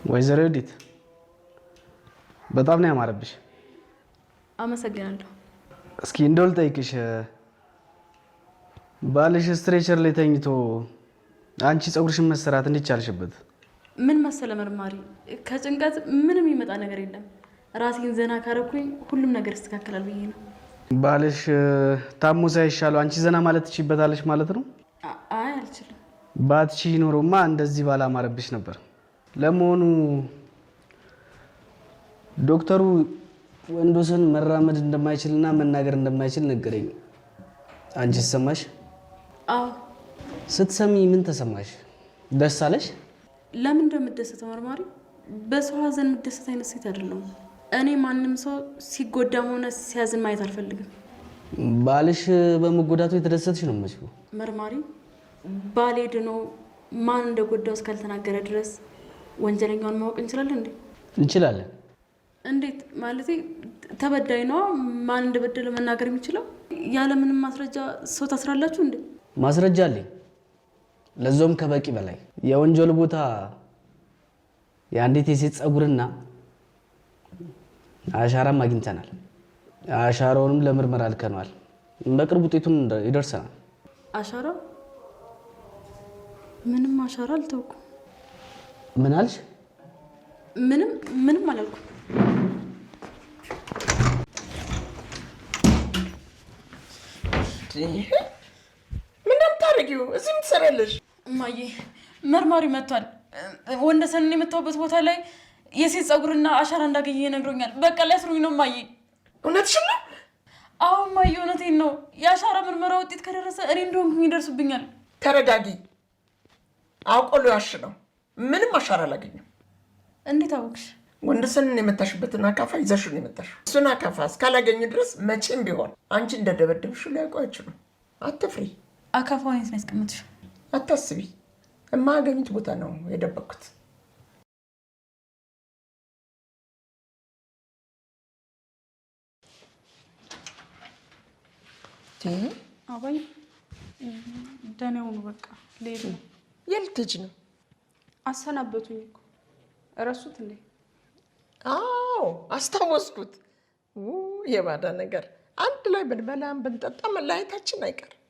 ወይዘሮ ዲት በጣም ነው ያማረብሽ። አመሰግናለሁ። እስኪ እንደው ልጠይቅሽ፣ ባልሽ ስትሬቸር ላይ ተኝቶ አንቺ ፀጉርሽን መሰራት እንዴት ቻልሽበት? ምን መሰለ መርማሪ፣ ከጭንቀት ምንም ይመጣ ነገር የለም። ራሴን ዘና ካረኩኝ ሁሉም ነገር ይስተካከላል ብዬ ነው። ባልሽ ታሞ ሳይሻለው አንቺ ዘና ማለት ትችይበታለሽ ማለት ነው? አይ አልችልም። ባትቺ ኖሮማ እንደዚህ ባላማረብሽ ነበር። ለመሆኑ ዶክተሩ ወንዶስን መራመድ እንደማይችልና መናገር እንደማይችል ነገረኝ። አንቺ ተሰማሽ? አዎ። ስትሰሚ ምን ተሰማሽ? ደስ አለሽ? ለምን እንደምደሰተው መርማሪ፣ በሰው ሀዘን የምደሰት አይነት ሴት አይደለሁም። እኔ ማንም ሰው ሲጎዳም ሆነ ሲያዝን ማየት አልፈልግም። ባልሽ በመጎዳቱ የተደሰትሽ ነው መስሎ? መርማሪ፣ ባሌ ድኖ ማን እንደጎዳው እስካልተናገረ ድረስ ወንጀለኛውን ማወቅ እንችላለን እንዴ? እንችላለን። እንዴት ማለቴ? ተበዳይ ነው ማን እንደበደለ መናገር የሚችለው። ያለምንም ማስረጃ ሰው ታስራላችሁ እንዴ? ማስረጃ አለኝ፣ ለዛውም ከበቂ በላይ። የወንጀል ቦታ የአንዲት የሴት ፀጉርና አሻራም አግኝተናል። አሻራውንም ለምርመራ ልከነዋል። በቅርቡ ውጤቱን ይደርሰናል። አሻራ? ምንም አሻራ አልተውኩም። ምን አልሽ? ምንም አላልኩም። ምን አታረጊው? እዚህ ምን ትሰራለሽ? እማዬ መርማሪ መጥቷል። ወንደሰንን የመታወበት ቦታ ላይ የሴት ፀጉርና አሻራ እንዳገኘ ነግሮኛል። በቃ ሊያስሩኝ ነው እማዬ። እውነትሽን ነው? አዎ እማዬ እውነቴን ነው። የአሻራ ምርመራ ውጤት ከደረሰ እኔ እንደሆንኩኝ ይደርሱብኛል። ተረጋጊ። አውቆ ሊዋሽ ነው። ምንም አሻራ አላገኘም። እንዴት አወቅሽ? ወንደሰንን የመታሽበትን አካፋ ይዘሽው ነው የመታሽው። እሱን አካፋ እስካላገኙ ድረስ መቼም ቢሆን አንቺ እንደደበደብሽው ሊያውቁ አይችሉም። አትፍሪ። አካፋውን የት ነው ያስቀመጥሽው? አታስቢ። የማያገኙት ቦታ ነው የደበቅኩት። አባይ ደህና ሁኑ። በቃ ልሄድ ነው። የት ልትሄጂ ነው? አሰናበቱኝ እኮ። እረሱት እንዴ? አዎ አስታወስኩት። የባዳ ነገር። አንድ ላይ ብንበላም ብንጠጣ መለያየታችን አይቀርም።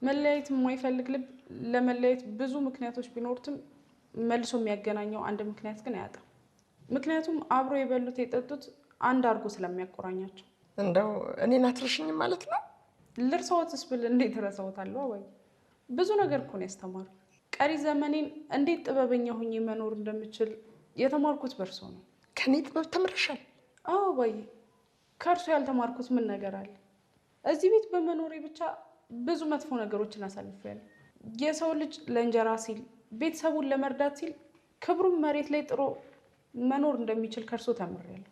መለያየት የማይፈልግ ልብ ለመለያየት ብዙ ምክንያቶች ቢኖሩትም መልሶ የሚያገናኘው አንድ ምክንያት ግን አያጣም። ምክንያቱም አብሮ የበሉት የጠጡት አንድ አድርጎ ስለሚያቆራኛቸው። እንደው እኔን አትረሽኝም ማለት ነው? ልርሰዎትስ ብል እንዴት እረሳዎታለሁ? አባዬ ብዙ ነገር እኮ ነው ያስተማሩ። ቀሪ ዘመኔን እንዴት ጥበበኛ ሆኜ መኖር እንደምችል የተማርኩት በእርሶ ነው። ከኔ ጥበብ ተምረሻል? አዎ አባዬ፣ ከእርሶ ያልተማርኩት ምን ነገር አለ? እዚህ ቤት በመኖሬ ብቻ ብዙ መጥፎ ነገሮችን አሳልፌያለሁ። የሰው ልጅ ለእንጀራ ሲል ቤተሰቡን ለመርዳት ሲል ክብሩን መሬት ላይ ጥሮ መኖር እንደሚችል ከእርሶ ተምሬያለሁ።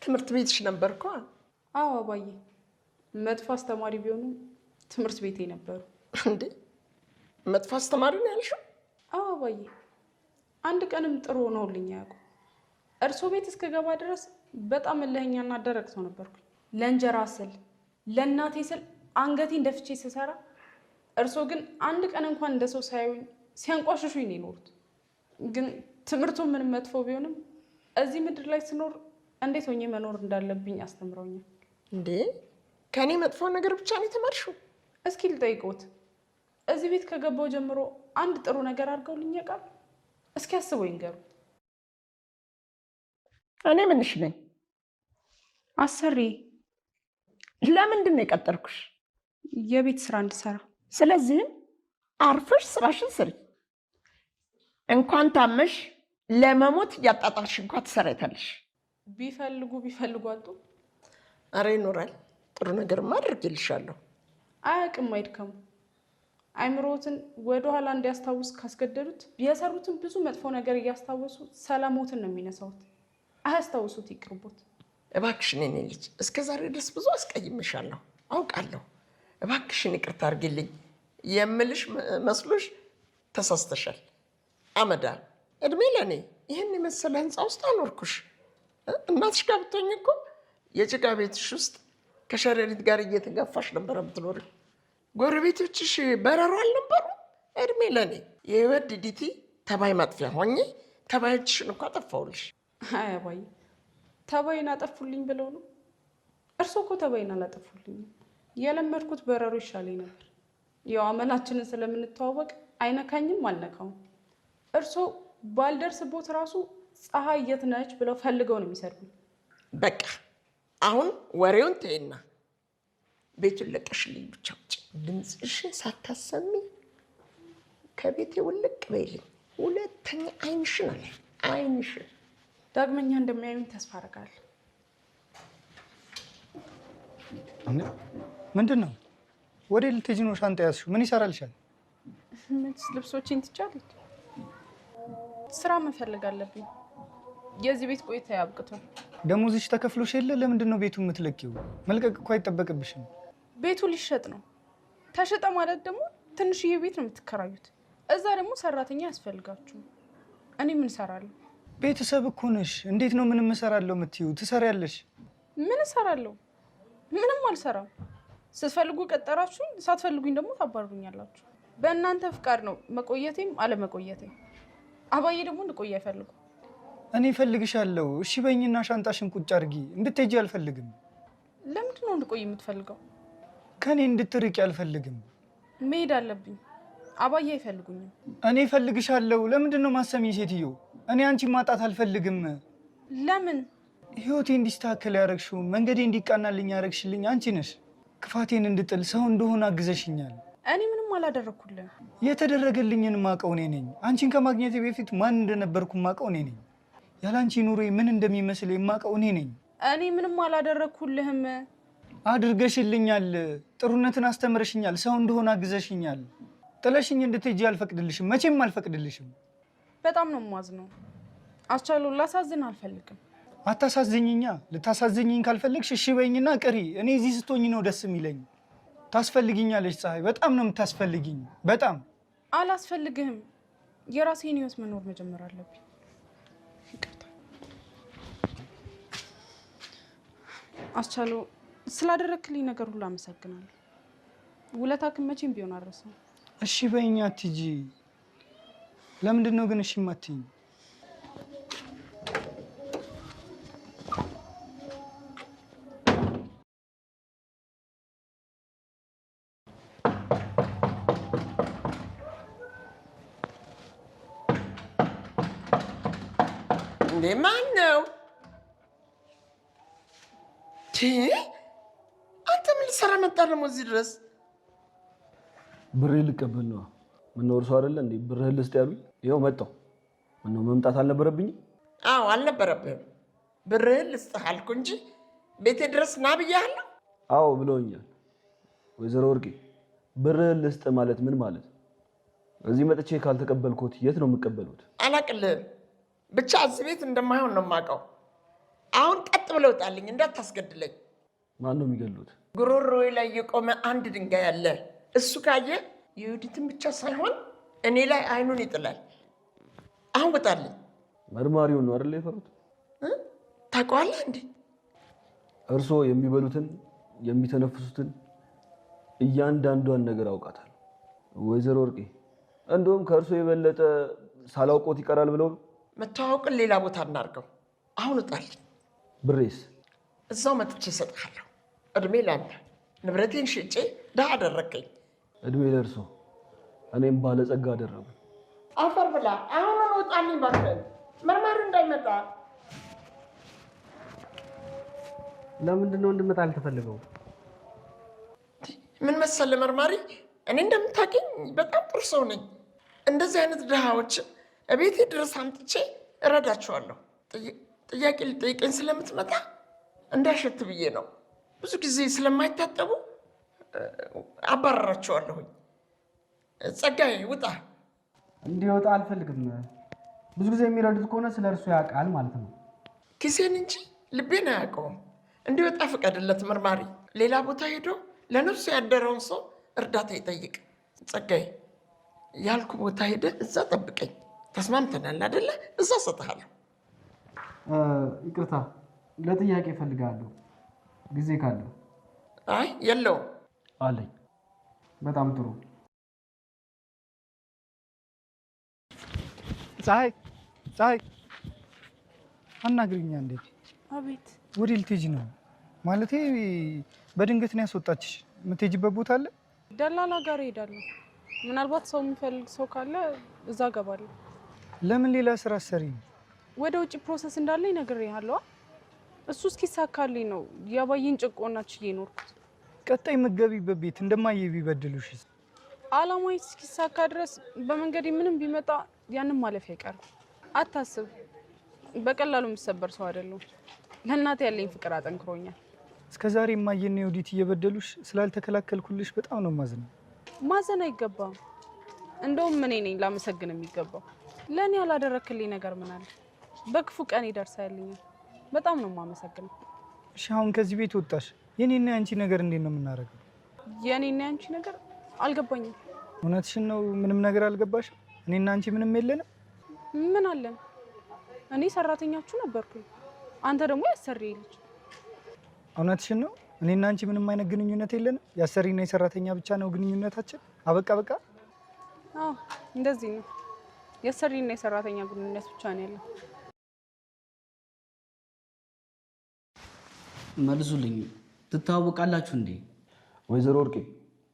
ትምህርት ቤትሽ ነበርኩ? አዎ አባዬ፣ መጥፎ አስተማሪ ቢሆኑም ትምህርት ቤቴ ነበሩ። እንዴ መጥፎ አስተማሪ ነው ያልሽው? አዎ አባዬ፣ አንድ ቀንም ጥሩ ሆነውልኝ አያውቁም። እርሶ ቤት እስከገባ ድረስ በጣም እልኸኛና ደረቅ ሰው ነበርኩኝ። ለእንጀራ ስል ለእናቴ ስል አንገቴን ደፍቼ ስሰራ፣ እርሶ ግን አንድ ቀን እንኳን እንደ ሰው ሳያዩኝ ሲያንቋሽሹኝ ነው የኖሩት። ግን ትምህርቱ ምንም መጥፎ ቢሆንም እዚህ ምድር ላይ ስኖር እንዴት ሆኜ መኖር እንዳለብኝ አስተምረውኛል። እንዴ ከኔ መጥፎ ነገር ብቻ ነው የተማርሽው? እስኪ ልጠይቅዎት፣ እዚህ ቤት ከገባው ጀምሮ አንድ ጥሩ ነገር አድርገውልኝ ያውቃሉ? እስኪ አስበው ይንገሩ። እኔ ምንሽ ነኝ? አሰሪ። ለምንድን ነው የቀጠርኩሽ? የቤት ስራ እንድሰራ። ስለዚህም አርፈሽ ስራሽን ስሪ። እንኳን ታመሽ ለመሞት እያጣጣርሽ እንኳን ትሰራይታለሽ። ቢፈልጉ አጡ። አረ ይኖራል። ጥሩ ነገርማ አድርጌልሻለሁ። አያውቅም፣ አይድከሙ። አይምሮትን ወደኋላ እንዲያስታውስ ካስገደዱት የሰሩትን ብዙ መጥፎ ነገር እያስታወሱ ሰላሞትን ነው የሚነሳውት። አያስታውሱት፣ ይቅርቦት። እባክሽን የኔ ልጅ እስከ ዛሬ ድረስ ብዙ አስቀይምሻለሁ አውቃለሁ። እባክሽን ይቅርታ አድርጊልኝ። የምልሽ መስሎሽ ተሳስተሻል። አመዳ እድሜ ለኔ ይህን የመሰለ ህንፃ ውስጥ አኖርኩሽ። እናትሽ ጋር ብትሆኝ እኮ የጭቃ ቤትሽ ውስጥ ከሸረሪት ጋር እየተጋፋሽ ነበረ ብትኖሪ። ጎረቤቶችሽ በረሮ አልነበሩ? እድሜ ለኔ የህይወት ዲዲቲ ተባይ ማጥፊያ ሆኜ ተባይችሽን እንኳን አጠፋሁልሽ። አይ አባዬ ተባይን አጠፉልኝ ብለው ነው? እርሶ እኮ ተባይን አላጠፉልኝ። የለመድኩት በረሮ ይሻለኝ ነበር። ያው አመላችንን ስለምንተዋወቅ አይነካኝም አልነካውም። እርሶ ባልደርስቦት ራሱ ፀሐይ የት ነች ብለው ፈልገው ነው የሚሰርጉኝ። በቃ አሁን ወሬውን ተይና ቤቱን ለቀሽልኝ ብቻ ውጭ። ድምፅሽን ሳታሰሚ ከቤቴ ውልቅ በይልኝ። ሁለተኛ አይንሽን አለ አይንሽን ዳግመኛ እንደሚያዩኝ ተስፋ አደርጋለሁ። ምንድን ነው? ወደ ልትሄጂ ነው? ሻንጣ ያዝሽው ምን ይሰራልሻል? ልብሶችን ትቻለች። ስራ መፈለግ አለብኝ። የዚህ ቤት ቆይታ ያብቅቷል። ደሞዝሽ ተከፍሎሽ የለ? ለምንድን ነው ቤቱ የምትለቂው? መልቀቅ እኮ አይጠበቅብሽም። ቤቱ ሊሸጥ ነው። ተሸጠ ማለት ደግሞ ትንሽዬ ቤት ነው የምትከራዩት። እዛ ደግሞ ሰራተኛ ያስፈልጋችሁ። እኔ ምን እሰራለሁ? ቤተሰብ እኮ ነሽ። እንዴት ነው ምንም እሰራለሁ የምትይው? ትሰሪያለሽ። ምን እሰራለሁ? ምንም አልሰራም። ስትፈልጉ ቀጠራችሁኝ፣ ሳትፈልጉኝ ደግሞ ታባርሩኛላችሁ። በእናንተ ፍቃድ ነው መቆየቴም አለመቆየቴም። አባዬ ደግሞ እንድቆይ አይፈልጉ። እኔ እፈልግሻለሁ። እሺ በይኝና ሻንጣሽን ቁጭ አድርጊ። እንድትሄጂ አልፈልግም። ለምንድን ነው እንድቆይ የምትፈልገው? ከኔ እንድትርቂ አልፈልግም። መሄድ አለብኝ። አባዬ አይፈልጉኝም። እኔ እፈልግሻለሁ። ለምንድን ነው ማሰሚኝ ሴትዮ? እኔ አንቺ ማጣት አልፈልግም። ለምን? ህይወቴ እንዲስተካከል ያረግሽው፣ መንገዴ እንዲቃናልኝ ያረግሽልኝ አንቺ ነሽ። ክፋቴን እንድጥል ሰው እንደሆነ አግዘሽኛል። እኔ ምንም አላደረኩልህ። የተደረገልኝን ማቀው እኔ ነኝ። አንቺን ከማግኘቴ በፊት ማን እንደነበርኩ ማቀው እኔ ነኝ። ያላንቺ ኑሮዬ ምን እንደሚመስል የማቀው እኔ ነኝ። እኔ ምንም አላደረኩልህም። አድርገሽልኛል። ጥሩነትን አስተምረሽኛል። ሰው እንደሆነ አግዘሽኛል። ጥለሽኝ እንድትሄጂ አልፈቅድልሽም። መቼም አልፈቅድልሽም። በጣም ነው የማዝነው። አስቻለው፣ ላሳዝን አልፈልግም። አታሳዝኝኛ። ልታሳዝኝኝ ካልፈለግሽ እሺ በይኝና ቅሪ። እኔ እዚህ ስትሆኝ ነው ደስ የሚለኝ። ታስፈልጊኛለሽ ፀሐይ፣ በጣም ነው የምታስፈልጊኝ። በጣም አላስፈልግህም። የራሴን ህይወት መኖር መጀመር አለብኝ። አስቻለው፣ ስላደረክልኝ ነገር ሁሉ አመሰግናለሁ። ውለታክን መቼም ቢሆን አልረሳም። እሺ በይኛ አትሂጂ። ለምንድን ነው ግን እሺ የማትይኝ? እንዴ ማን ነው? አንተ ምን ልትሰራ መጣ ደግሞ እዚህ ድረስ? ብሬ ልቀበል ነው። ምነው እርሱ አይደለ እንዴ ብርህን ልስጥ ያሉኝ? ይኸው መጣሁ። ምነው መምጣት አልነበረብኝም? አዎ አልነበረብህም። ብርህን ልስጥህ አልኩ እንጂ ቤቴ ድረስ ና ብያለሁ። አዎ ብለውኛል። ወይዘሮ ወርቄ ብርህን ልስጥ ማለት ምን ማለት? እዚህ መጥቼ ካልተቀበልኩት የት ነው የምቀበሉት? አላቅልህም። ብቻ እዚህ ቤት እንደማይሆን ነው የማውቀው። አሁን ቀጥ ብለው ውጣልኝ፣ እንዳታስገድለኝ። ማን ነው የሚገሉት? ጉሮሮዬ ላይ የቆመ አንድ ድንጋይ አለ። እሱ ካየ የዩዲትን ብቻ ሳይሆን እኔ ላይ አይኑን ይጥላል። አሁን ውጣልኝ። መርማሪውን ነው አይደል የፈሩት? ታውቀዋለህ እንዴ? እርስዎ የሚበሉትን የሚተነፍሱትን እያንዳንዷን ነገር አውቃታለሁ። ወይዘሮ ወርቄ እንደውም ከእርስዎ የበለጠ ሳላውቆት ይቀራል ብለው ነው። መተዋወቅን ሌላ ቦታ እናድርገው። አሁን ውጣልኝ። ብሬስ እዛው መጥቼ እሰጥሃለሁ። እድሜ ላንተ። ንብረቴን ሽጬ ድሃ አደረገኝ። እድሜ ለእርሶ፣ እኔም ባለጸጋ አደረጉ። አፈር ብላ። አሁን ውጣልኝ ባክህ፣ መርማሪ እንዳይመጣ። ለምንድን ነው እንድመጣ አልተፈለገው? ምን መሰለ መርማሪ፣ እኔ እንደምታውቀኝ በጣም ጥሩ ሰው ነኝ። እንደዚህ አይነት ድሃዎች እቤቴ ድረስ አምጥቼ እረዳቸዋለሁ። ጥያቄ ልጠይቀኝ ስለምትመጣ እንዳሸት ብዬ ነው። ብዙ ጊዜ ስለማይታጠቡ አባረራቸዋለሁኝ። ጸጋዬ ውጣ። እንዲወጣ አልፈልግም። ብዙ ጊዜ የሚረዱት ከሆነ ስለ እርሱ ያውቃል ማለት ነው። ኪሴን እንጂ ልቤን አያውቀውም። እንዲወጣ ፍቀድለት መርማሪ። ሌላ ቦታ ሄዶ ለነፍሱ ያደረውን ሰው እርዳታ ይጠይቅ። ጸጋዬ ያልኩ ቦታ ሄደ እዛ ጠብቀኝ። ተስማምተናል አይደለ? እዛ እሰጥሃለሁ። ይቅርታ፣ ለጥያቄ እፈልጋለሁ ጊዜ ካለው። አይ የለውም አለኝ። በጣም ጥሩ። ፀሐይ ፀሐይ አናግሪኛ እንዴ። አቤት። ወዴት ልትሄጂ ነው? ማለቴ በድንገት ነው ያስወጣችሽ። የምትሄጂበት ቦታ አለ? ደላላ ጋር እሄዳለሁ። ምናልባት ሰው የሚፈልግ ሰው ካለ እዛ እገባለሁ። ለምን ሌላ ስራ አሰሪ? ወደ ውጭ ፕሮሰስ እንዳለኝ ነግሬሃለሁ። እሱ እስኪሳካልኝ ነው ያባይን ጭቆና ችዬ ኖርኩት። ቀጣይ መገቢበት ቤት እንደማየ ቢበድሉሽ? አላማዬ እስኪሳካ ድረስ በመንገዴ ምንም ቢመጣ ያንን ማለፍ አይቀርም። አታስብ፣ በቀላሉ የምሰበር ሰው አይደለሁም። ለእናቴ ያለኝ ፍቅር አጠንክሮኛል። እስከዛሬ የማየና የወዲት እየበደሉሽ ስላልተከላከልኩልሽ በጣም ነው ማዝነው። ማዘን አይገባም። እንደውም እኔ ነኝ ላመሰግን የሚገባው። ለእኔ ያላደረክልኝ ነገር ምን አለ? በክፉ ቀን ይደርሳልኛል። በጣም ነው የማመሰግነው። እሺ አሁን ከዚህ ቤት ወጣሽ፣ የኔና ያንቺ ነገር እንዴት ነው የምናደርገው? የኔና ያንቺ ነገር አልገባኝም። እውነትሽን ነው? ምንም ነገር አልገባሽም? እኔና አንቺ ምንም የለንም? ምን አለን? እኔ ሰራተኛችሁ ነበርኩኝ፣ አንተ ደግሞ ያሰሪ ልጅ። እውነትሽን ነው? እኔና አንቺ ምንም አይነት ግንኙነት የለንም? ያሰሪና የሰራተኛ ብቻ ነው ግንኙነታችን? አበቃ በቃ። አዎ እንደዚህ ነው። የሰሪና የሰራተኛ ግንኙነት ብቻ ነው ያለው። መልሱልኝ። ትተዋወቃላችሁ እንዴ? ወይዘሮ ወርቄ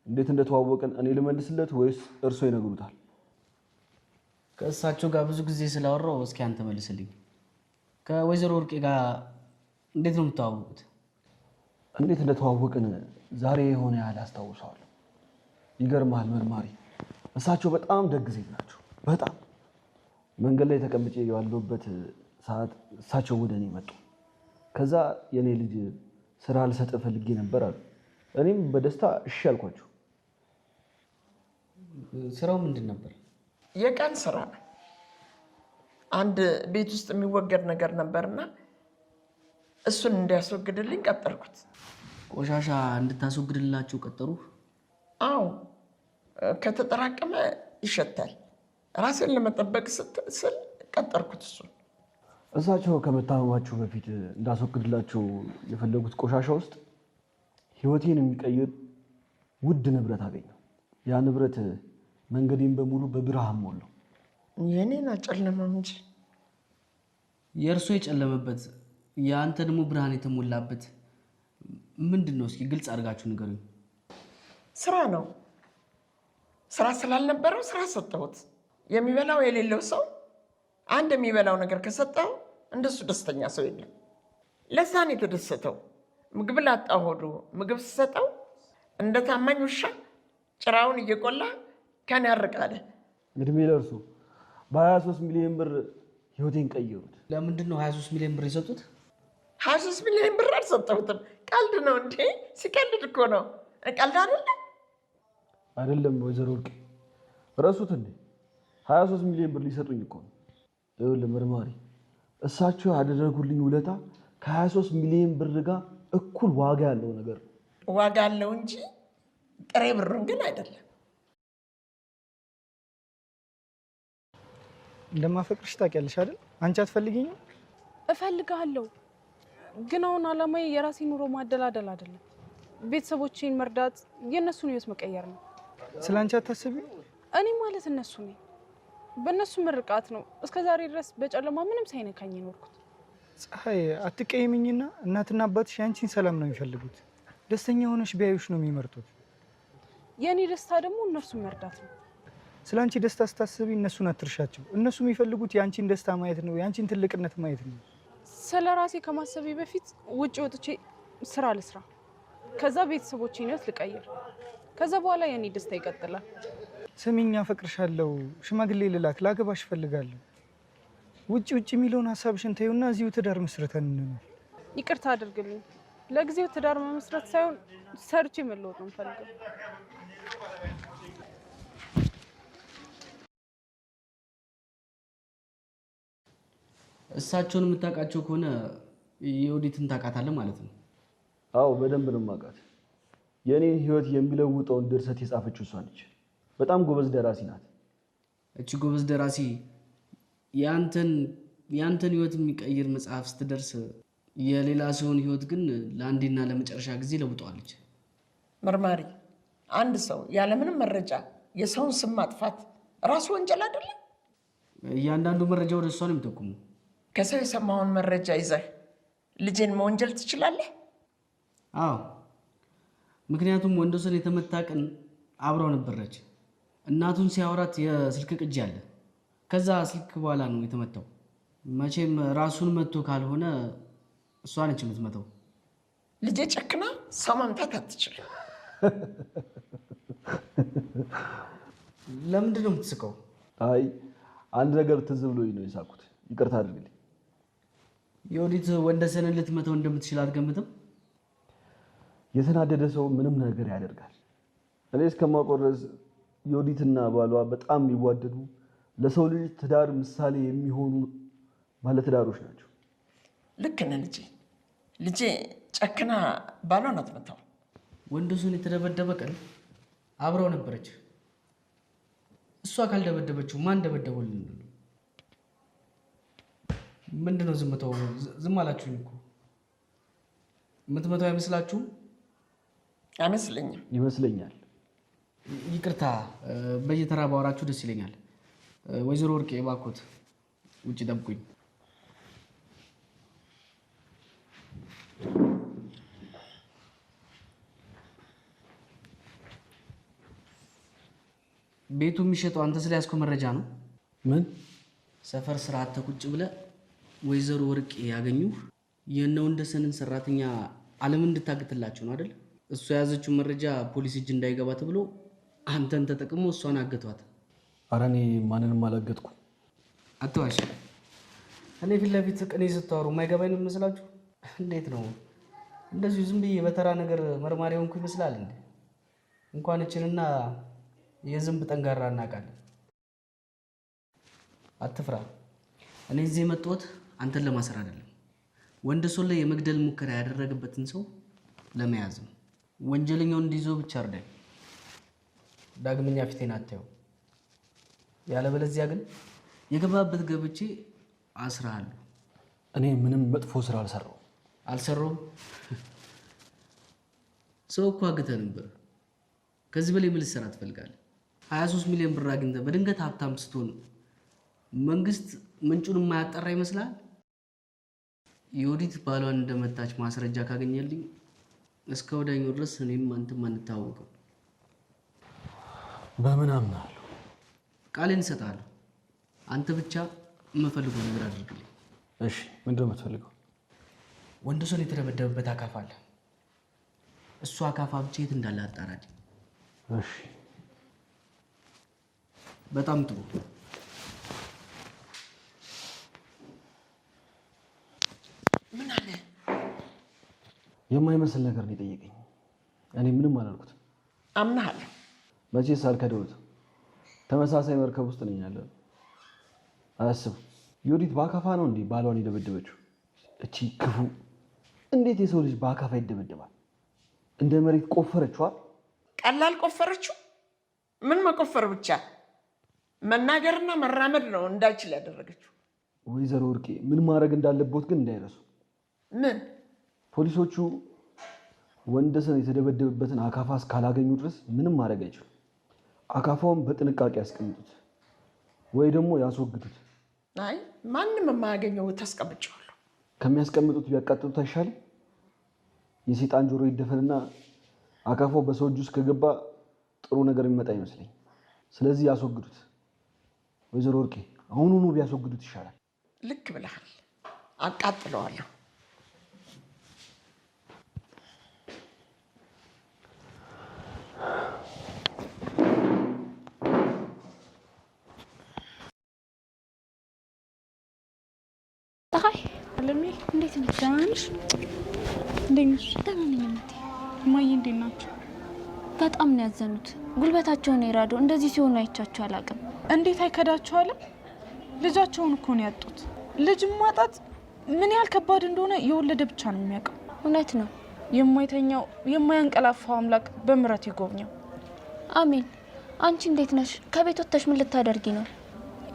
እንዴት እንደተዋወቀን እኔ ልመልስለት ወይስ እርሶ ይነግሩታል? ከእሳቸው ጋር ብዙ ጊዜ ስላወራው እስኪ አንተ መልስልኝ። ከወይዘሮ ወርቄ ጋር እንዴት ነው የምትተዋወቁት? እንዴት እንደተዋወቅን ዛሬ የሆነ ያህል አስታውሰዋለሁ። ይገርማል መርማሪ፣ እሳቸው በጣም ደግ ዜግ ናቸው። በጣም መንገድ ላይ ተቀምጬ ባለሁበት ሰዓት እሳቸው ወደ እኔ መጡ። ከዛ የኔ ልጅ ስራ ልሰጥ ፈልጌ ነበር አሉ። እኔም በደስታ እሺ አልኳቸው። ስራው ምንድን ነበር? የቀን ስራ ነው። አንድ ቤት ውስጥ የሚወገድ ነገር ነበርና እሱን እንዲያስወግድልኝ ቀጠርኩት። ቆሻሻ እንድታስወግድላቸው ቀጠሩ? አዎ፣ ከተጠራቀመ ይሸታል። ራሴን ለመጠበቅ ስል ቀጠርኩት እሱን። እሳቸው ከመታመማቸው በፊት እንዳስወግድላቸው የፈለጉት ቆሻሻ ውስጥ ህይወቴን የሚቀይር ውድ ንብረት አገኘው። ያ ንብረት መንገዴን በሙሉ በብርሃን ሞላው። የኔን አጨለመው እንጂ የእርሶ የጨለመበት የአንተ ደግሞ ብርሃን የተሞላበት ምንድን ነው? እስኪ ግልጽ አድርጋችሁ ንገሩኝ። ስራ ነው። ስራ ስላልነበረው ስራ ሰጠሁት። የሚበላው የሌለው ሰው አንድ የሚበላው ነገር ከሰጠው እንደሱ ደስተኛ ሰው የለም። ለዛን የተደሰተው ምግብ ላጣ ሆዱ ምግብ ሲሰጠው እንደ ታማኝ ውሻ ጭራውን እየቆላ ከኔ ያርቃለ። እድሜ ለእርሱ በ23 ሚሊዮን ብር ህይወቴን ቀየሩት። ለምንድን ነው 23 ሚሊዮን ብር የሰጡት? 23 ሚሊዮን ብር አልሰጠሁትም። ቀልድ ነው እንዴ? ሲቀልድ እኮ ነው። ቀልድ አይደለም ወይዘሮ ወርቄ ረሱት እንዴ? 23 ሚሊዮን ብር ሊሰጡኝ እኮ ነው። ይኸውልህ መርማሪ፣ እሳቸው ያደረጉልኝ ውለታ ከ23 ሚሊዮን ብር ጋር እኩል ዋጋ ያለው ነገር ዋጋ አለው እንጂ ጥሬ ብሩን ግን አይደለም። እንደማፈቅርሽ ታውቂያለሽ አይደል? አንቺ አትፈልጊኝም? እፈልግሃለሁ፣ ግን አሁን አላማዬ የራሴ ኑሮ ማደላደል አይደለም። ቤተሰቦቼን መርዳት፣ የእነሱን ህይወት መቀየር ነው። ስለ አንቺ አታስቢ? እኔ ማለት እነሱ ነኝ። በእነሱ ምርቃት ነው እስከዛሬ ድረስ በጨለማ ምንም ሳይነካኝ ኖርኩት። ፀሐይ አትቀይምኝና፣ እናትና አባትሽ ያንቺን ሰላም ነው የሚፈልጉት። ደስተኛ ሆነሽ ቢያዩሽ ነው የሚመርጡት። የእኔ ደስታ ደግሞ እነርሱን መርዳት ነው። ስለ አንቺ ደስታ ስታስቢ እነሱን አትርሻቸው። እነሱ የሚፈልጉት የአንቺን ደስታ ማየት ነው፣ የአንቺን ትልቅነት ማየት ነው። ስለ ራሴ ከማሰቤ በፊት ውጭ ወጥቼ ስራ ልስራ፣ ከዛ ቤተሰቦቼን ህይወት ልቀይር፣ ከዛ በኋላ የኔ ደስታ ይቀጥላል። ስሚኝ፣ አፈቅርሻለሁ፣ ሽማግሌ ልላክ፣ ላገባሽ እፈልጋለሁ። ውጭ የሚለውን ሀሳብሽን ተይውና እዚሁ ትዳር መስርተን እንኖር። ይቅርታ አድርግልኝ፣ ለጊዜው ትዳር መመስረት ሳይሆን ሰርቼ መለወጥ ነው የምፈልገው። እሳቸውን የምታውቃቸው ከሆነ የወዲትን ታውቃታለህ ማለት ነው? አዎ በደንብ ነው የማውቃት። የእኔን ህይወት የሚለውጠውን ድርሰት የጻፈችው እሷ ነች። በጣም ጎበዝ ደራሲ ናት። እቺ ጎበዝ ደራሲ ያንተን ህይወት የሚቀይር መጽሐፍ ስትደርስ የሌላ ሰውን ህይወት ግን ለአንዴና ለመጨረሻ ጊዜ ለውጠዋለች። መርማሪ፣ አንድ ሰው ያለምንም መረጃ የሰውን ስም ማጥፋት ራሱ ወንጀል አይደለም? እያንዳንዱ መረጃ ወደ እሷ ነው የሚጠቁመው። ከሰው የሰማውን መረጃ ይዘህ ልጄን መወንጀል ትችላለህ? አዎ፣ ምክንያቱም ወንዶሰን የተመታ ቀን አብረው ነበረች። እናቱን ሲያወራት የስልክ ቅጂ አለ። ከዛ ስልክ በኋላ ነው የተመታው። መቼም ራሱን መቶ ካልሆነ እሷ ነች የምትመታው። ልጄ ጨክና ሰው መምታት አትችልም። ለምንድን ነው የምትስቀው? አይ አንድ ነገር ትዝ ብሎኝ ነው የሳኩት። ይቅርታ አድርግልኝ። የወዲት ወንደሰንን ልትመተው እንደምትችል አትገምትም? የተናደደ ሰው ምንም ነገር ያደርጋል። እኔ እስከማውቀው ድረስ የወዲትና ባሏ በጣም የሚዋደዱ ለሰው ልጅ ትዳር ምሳሌ የሚሆኑ ባለትዳሮች ናቸው። ልክ ነህ ልጄ። ልጄ ጨክና ባሏን አትመታው። ወንደሰን የተደበደበ ቀን አብረው ነበረች። እሷ ካልደበደበችው ማን ደበደበልን? ምንድነው ዝምታው? ዝም አላችሁኝ እኮ። የምትመታው አይመስላችሁም? አይመስለኝም። ይመስለኛል። ይቅርታ፣ በየተራ ባወራችሁ ደስ ይለኛል። ወይዘሮ ወርቄ እባክዎት ውጭ ጠብቁኝ። ቤቱ የሚሸጠው አንተ ስለያዝከው መረጃ ነው? ምን? ሰፈር ስርዓት ተቁጭ ብለህ ወይዘሮ ወርቄ ያገኙ የነ ወንደሰንን ሰራተኛ ዓለምን እንድታግትላቸው ነው አይደል? እሷ የያዘችው መረጃ ፖሊስ እጅ እንዳይገባ ተብሎ አንተን ተጠቅሞ እሷን አገቷት። ኧረ እኔ ማንንም አላገጥኩም። አትዋሽ። እኔ ፊት ለፊት ቅኔ ስታወሩ የማይገባኝ ነው የሚመስላችሁ? እንዴት ነው እንደዚሁ ዝም ብዬ በተራ ነገር መርማሪ ሆንኩ ይመስላል እንዴ? እንኳን እችንና የዝንብ ጠንጋራ እናውቃለን። አትፍራ። እኔ እዚህ የመጣሁት አንተን ለማሰር አይደለም። ወንደሰን ላይ የመግደል ሙከራ ያደረገበትን ሰው ለመያዝ ነው። ወንጀለኛውን እንዲይዘው ብቻ እርዳኝ። ዳግመኛ ፊቴን አታየው። ያለበለዚያ ግን የገባበት ገብቼ አስራለሁ። እኔ ምንም መጥፎ ስራ አልሰራሁም። ሰው እኮ አግተህ ነበር። ከዚህ በላይ ምን ልትሰራ ትፈልጋለህ? 23 ሚሊዮን ብር አግኝተህ በድንገት ሀብታም ስትሆን መንግስት ምንጩን የማያጠራ ይመስላል? የወዲት ባሏን እንደመታች ማስረጃ ካገኘልኝ እስከ ወዳኛው ድረስ እኔም አንተም አንታወቅም። በምን አምናለሁ? ቃሌን እሰጥሃለሁ። አንተ ብቻ የምፈልገው ነገር አድርግልኝ። እሺ፣ ምንድን ነው የምትፈልገው? ወንደሰን የተደበደበበት አካፋ አለ። እሱ አካፋ ብቻ የት እንዳለ አጣራልኝ። እሺ፣ በጣም ጥሩ። ምን አለ? የማይመስል ነገር ነው የጠየቀኝ። እኔ ምንም አላልኩት። አምናለሁ። መቼስ አልከደውትም። ተመሳሳይ መርከብ ውስጥ ነኝ ያለው። አያስቡ። የወዲት በአካፋ ነው እንዴ ባሏን የደበደበችው? እቺ ክፉ! እንዴት የሰው ልጅ በአካፋ ይደበደባል? እንደ መሬት ቆፈረችዋል። ቀላል ቆፈረችው? ምን መቆፈር ብቻ መናገርና መራመድ ነው እንዳይችል ያደረገችው። ወይዘሮ ወርቄ ምን ማድረግ እንዳለቦት ግን እንዳይረሱ። ምን? ፖሊሶቹ ወንደሰን የተደበደበበትን አካፋ እስካላገኙ ድረስ ምንም ማድረግ አይችሉም። አካፋውን በጥንቃቄ ያስቀምጡት ወይ ደግሞ ያስወግዱት። አይ ማንም የማያገኘው ታስቀምጫለሁ። ከሚያስቀምጡት ቢያቃጥሉት አይሻልም? የሰይጣን ጆሮ ይደፈንና አካፋው በሰው እጅ ውስጥ ከገባ ጥሩ ነገር የሚመጣ ይመስለኝ። ስለዚህ ያስወግዱት። ወይዘሮ ወርቄ አሁኑኑ ቢያስወግዱት ይሻላል። ልክ ብለሃል። አቃጥለዋለሁ። አለሜ እንዴት ነሽ? ደህና ነሽ? እንዴት ነሽ? ደህና ነኝ እናቴ። እማዬ እንዴት ናቸው? በጣም ነው ያዘኑት። ጉልበታቸውን ይራዱ። እንደዚህ ሲሆኑ አይቻቸው አላውቅም። እንዴት አይከዳቸዋልም? ልጃቸውን እኮ ነው ያጡት። ልጅ ማጣት ምን ያህል ከባድ እንደሆነ የወለደ ብቻ ነው የሚያውቀው። እውነት ነው። የማይተኛው የማያንቀላፋው አምላክ በምሕረት ይጎብኘው። አሜን። አንቺ እንዴት ነሽ? ከቤት ወጥተሽ ምን ልታደርጊ ነው?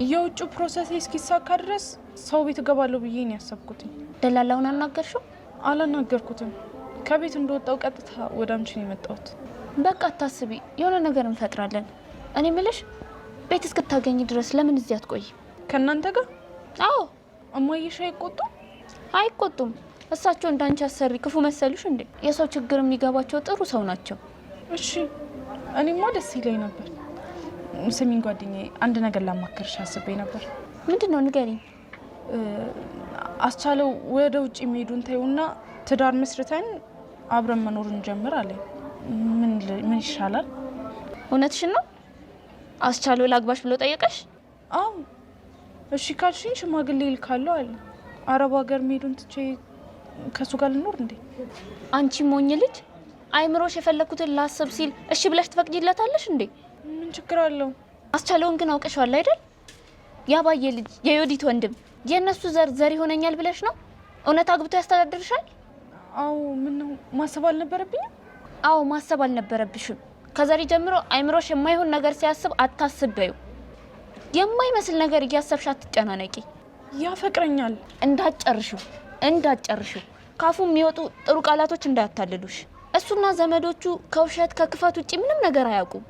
የውጭ ፕሮሰስ እስኪሳካ ድረስ ሰው ቤት እገባለሁ ብዬ ነው ያሰብኩት። ደላላውን አናገርሽው? አላናገርኩትም። ከቤት እንደወጣው ቀጥታ ወደ አንቺ ነው የመጣሁት። በቃ አታስቢ፣ የሆነ ነገር እንፈጥራለን። እኔ ምልሽ ቤት እስክታገኝ ድረስ ለምን እዚህ አትቆይ? ከእናንተ ጋር? አዎ። እማዬሽ አይቆጡም? አይቆጡም። እሳቸው እንዳንቺ አሰሪ ክፉ መሰሉሽ እንዴ? የሰው ችግር የሚገባቸው ጥሩ ሰው ናቸው። እሺ እኔማ ደስ ይለኝ ነበር። ስሚኝ ጓደኛዬ፣ አንድ ነገር ላማከርሽ አስቤ ነበር። ምንድነው? ንገሪኝ። አስቻለው ወደ ውጭ የሚሄዱን ተይውና ትዳር መስርተን አብረን መኖር እንጀምር አለኝ። ምን ይሻላል? እውነትሽን ነው? አስቻለው ላግባሽ ብሎ ጠየቀሽ? አዎ። እሺ ካልሽኝ ሽማግሌ ይልካለሁ አለ። አረብ ሀገር መሄዱን ትቼ ከሱ ጋር ልኖር እንዴ? አንቺ ሞኝ ልጅ፣ አይምሮሽ የፈለኩትን ላስብ ሲል እሺ ብለሽ ትፈቅጂለታለሽ እንዴ? ምን ችግር አለው? አስቻለውን ግን አውቀሻል አይደል? ያባየ ልጅ የዮዲት ወንድም የነሱ ዘር ይሆነኛል ብለሽ ነው? እውነት አግብቶ ያስተዳድርሻል? አዎ። ምን ነው ማሰብ አልነበረብኝም? አዎ ማሰብ አልነበረብሽም። ከዛሬ ጀምሮ አይምሮሽ የማይሆን ነገር ሲያስብ አታስበዩ። የማይመስል ነገር እያሰብሽ አትጨናነቂ። ያፈቅረኛል። እንዳትጨርሽው ካፉ የሚወጡ ጥሩ ቃላቶች እንዳያታልሉሽ። እሱና ዘመዶቹ ከውሸት ከክፋት ውጪ ምንም ነገር አያውቁም።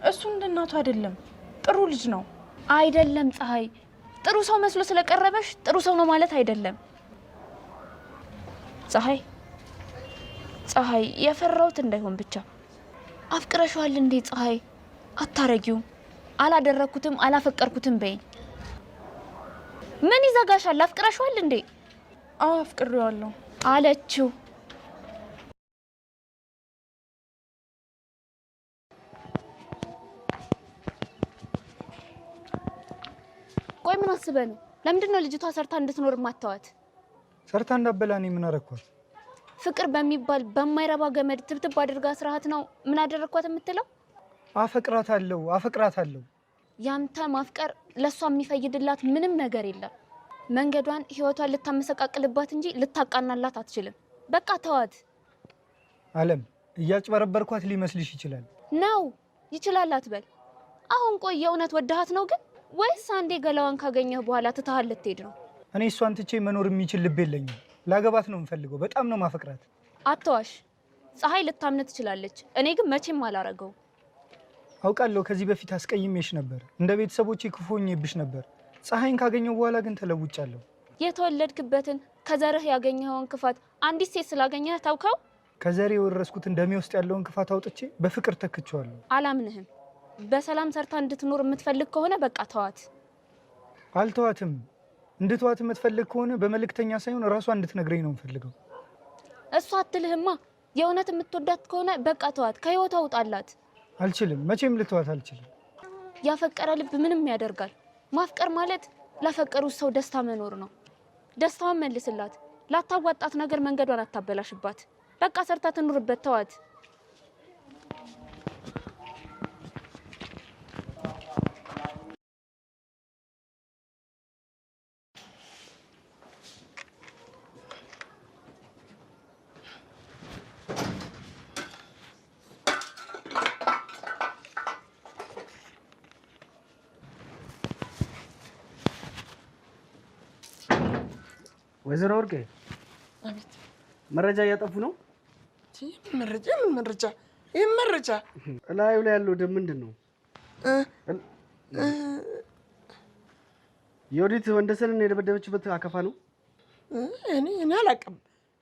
እሱ እንደናቱ አይደለም፣ ጥሩ ልጅ ነው። አይደለም ፀሐይ፣ ጥሩ ሰው መስሎ ስለቀረበሽ ጥሩ ሰው ነው ማለት አይደለም። ፀሐይ የፈራሁት እንዳይሆን ብቻ። አፍቅረሽዋል እንዴ ፀሐይ? አታረጊው። አላደረኩትም አላፈቀርኩትም በይኝ። ምን ይዘጋሻል? አፍቅረሽዋል እንዴ? አዎ አፍቅሬዋለሁ አለችው። ቆይ ምን አስበህ ነው? ለምንድን ነው ልጅቷ ሰርታ እንድትኖር ማታዋት? ሰርታ እንዳበላ እኔ ምን አረኳት? ፍቅር በሚባል በማይረባ ገመድ ትብትብ አድርጋ ስርዓት ነው ምን አደረኳት የምትለው? አፈቅራታለሁ። ያንተ ማፍቀር ለሷ የሚፈይድላት ምንም ነገር የለም። መንገዷን ህይወቷን ልታመሰቃቅልባት እንጂ ልታቃናላት አትችልም። በቃ ተዋት። አለም እያጭበረበርኳት ሊመስልሽ ይችላል ነው። ይችላል አትበል። አሁን ቆይ የእውነት ወደሃት ነው ግን ወይስ አንዴ ገላዋን ካገኘህ በኋላ ትተሃል ልትሄድ ነው? እኔ እሷን ትቼ መኖር የሚችል ልብ የለኝም። ላገባት ነው የምፈልገው። በጣም ነው ማፈቅራት። አትዋሽ። ፀሐይ ልታምነ ትችላለች። እኔ ግን መቼም አላረገው። አውቃለሁ ከዚህ በፊት አስቀይሜሽ ነበር። እንደ ቤተሰቦቼ ክፉ ሆኜብሽ ነበር። ፀሐይን ካገኘው በኋላ ግን ተለውጫለሁ። የተወለድክበትን ከዘርህ ያገኘኸውን ክፋት አንዲት ሴት ስላገኘህ ታውከው? ከዘሬ የወረስኩትን ደሜ ውስጥ ያለውን ክፋት አውጥቼ በፍቅር ተክቼዋለሁ። አላምንህም። በሰላም ሰርታ እንድትኖር የምትፈልግ ከሆነ በቃ ተዋት። አልተዋትም። እንድትዋት የምትፈልግ ከሆነ በመልእክተኛ ሳይሆን እራሷ እንድትነግረኝ ነው የምፈልገው። እሷ አትልህማ። የእውነት የምትወዳት ከሆነ በቃ ተዋት፣ ከህይወቷ ውጣላት። አልችልም። መቼም ልተዋት አልችልም። ያፈቀረ ልብ ምንም ያደርጋል። ማፍቀር ማለት ላፈቀሩት ሰው ደስታ መኖር ነው። ደስታዋን መልስላት። ላታዋጣት ነገር መንገዷን አታበላሽባት። በቃ ሰርታ ትኑርበት። ተዋት። ወይዘሮ ወርቄ አቤት። መረጃ እያጠፉ ነው? መረጃ? ምን መረጃ? ይህ መረጃ እላዩ ላይ ያለው ደም ምንድን ነው? የወዲት ወንደሰንን የደበደበችበት አከፋ ነው? እኔ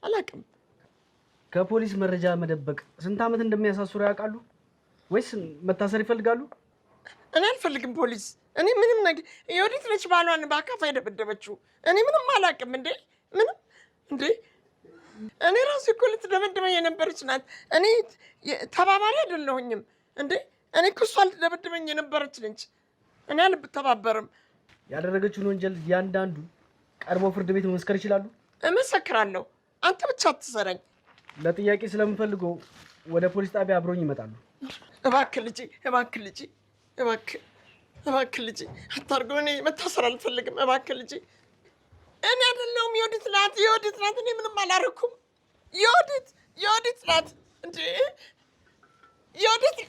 አላቅም። ከፖሊስ መረጃ መደበቅ ስንት ዓመት እንደሚያሳስሩ ያውቃሉ ወይስ መታሰር ይፈልጋሉ? እኔ አልፈልግም ፖሊስ። እኔ ምንም ነገር የወዲት ነች ባሏን በአካፋ የደበደበችው። እኔ ምንም አላቅም። እኔ ራሴ እኮ ልትደበድበኝ የነበረች ናት። እኔ ተባባሪ አይደለሁኝም እንዴ? እኔ እኮ እሷ ልትደበድበኝ የነበረች ነች። እኔ አልተባበርም። ያደረገችውን ወንጀል ያንዳንዱ ቀርቦ ፍርድ ቤት መመስከር ይችላሉ? እመሰክራለሁ። አንተ ብቻ አትሰረኝ። ለጥያቄ ስለምፈልገው ወደ ፖሊስ ጣቢያ አብሮኝ ይመጣሉ። እባክህ ልጄ አታርገው። እኔ መታሰር አልፈልግም። እባክህ ልጄ። እኔ አይደለሁም የወዲት ናት። እኔ ምንም አላረኩም። የወዲት ናት እንዴ? የወዲት